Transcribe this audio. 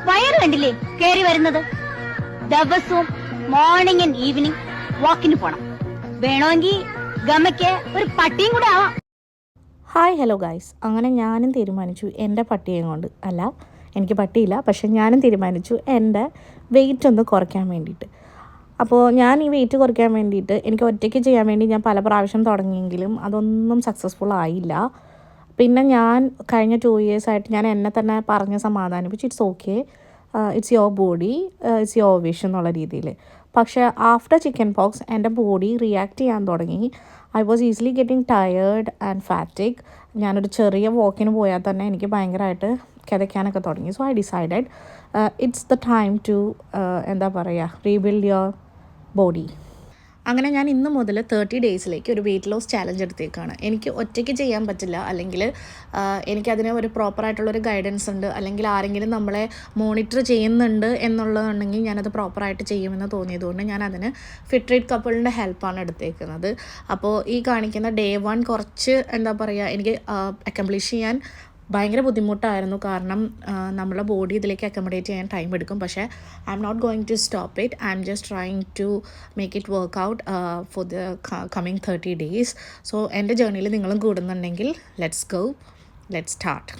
വയറ് കണ്ടില്ലേ കേറി വരുന്നത്? ദിവസവും മോർണിംഗ് ആൻഡ് ഈവനിങ് വാക്കിന് പോണം. വേണമെങ്കിൽ ഗമയ്ക്ക് ഒരു പട്ടിയും കൂടെ ആവാം. ഹായ് ഹലോ ഗൈസ്, അങ്ങനെ ഞാനും തീരുമാനിച്ചു എൻ്റെ പട്ടിയും കൊണ്ട് അല്ല, എനിക്ക് പട്ടിയില്ല, പക്ഷെ ഞാനും തീരുമാനിച്ചു എൻ്റെ വെയിറ്റ് ഒന്ന് കുറയ്ക്കാൻ വേണ്ടിയിട്ട്. അപ്പോൾ ഞാൻ ഈ വെയിറ്റ് കുറയ്ക്കാൻ വേണ്ടിയിട്ട് എനിക്ക് ഒറ്റയ്ക്ക് ചെയ്യാൻ വേണ്ടി ഞാൻ പല പ്രാവശ്യം തുടങ്ങിയെങ്കിലും അതൊന്നും സക്സസ്ഫുൾ ആയില്ല. പിന്നെ ഞാൻ കഴിഞ്ഞ 2 ഇയേഴ്സായിട്ട് ഞാൻ എന്നെ തന്നെ പറഞ്ഞ് സമാധാനിപ്പിച്ച് it's okay, it's your body, it's your wish എന്നുള്ള രീതിയിൽ. പക്ഷേ ആഫ്റ്റർ ചിക്കൻ പോക്സ് എൻ്റെ ബോഡി റിയാക്ട് ചെയ്യാൻ തുടങ്ങി. I was easily getting tired and fatigue. ഞാനൊരു ചെറിയ വാക്കിന് പോയാൽ തന്നെ എനിക്ക് ഭയങ്കരമായിട്ട് കിതയ്ക്കാനൊക്കെ തുടങ്ങി. So I decided it's the time to എന്താ പറയുക, റീബിൽഡ് യുവർ ബോഡി. അങ്ങനെ ഞാൻ ഇന്ന് മുതൽ 30 ഡേയ്സിലേക്ക് ഒരു വെയിറ്റ് ലോസ് ചാലഞ്ച് എടുത്തേക്കാണ്. എനിക്ക് ഒറ്റയ്ക്ക് ചെയ്യാൻ പറ്റില്ല, അല്ലെങ്കിൽ എനിക്കതിന് ഒരു പ്രോപ്പറായിട്ടുള്ളൊരു ഗൈഡൻസ് ഉണ്ട്, അല്ലെങ്കിൽ ആരെങ്കിലും നമ്മളെ മോണിറ്റർ ചെയ്യുന്നുണ്ട് എന്നുള്ളതുണ്ടെങ്കിൽ ഞാനത് പ്രോപ്പറായിട്ട് ചെയ്യുമെന്ന് തോന്നിയതുകൊണ്ട് ഞാൻ അതിന് ഫിറ്റ് റേറ്റ് കപ്പിളിൻ്റെ ഹെൽപ്പാണ് എടുത്തേക്കുന്നത്. അപ്പോൾ ഈ കാണിക്കുന്ന ഡേ 1 കുറച്ച് എന്താ പറയുക, എനിക്ക് അക്കംപ്ലിഷ് ചെയ്യാൻ ഭയങ്കര ബുദ്ധിമുട്ടായിരുന്നു. കാരണം നമ്മളെ ബോഡി ഇതിലേക്ക് അക്കോമഡേറ്റ് ചെയ്യാൻ ടൈം എടുക്കും. പക്ഷേ I am not going to stop it. I am just trying to make it work out for the coming 30 days. So എൻ്റെ ജേർണിയിൽ നിങ്ങളും കൂടുന്നുണ്ടെങ്കിൽ ലെറ്റ്സ് ഗോ, ലെറ്റ്സ് സ്റ്റാർട്ട്.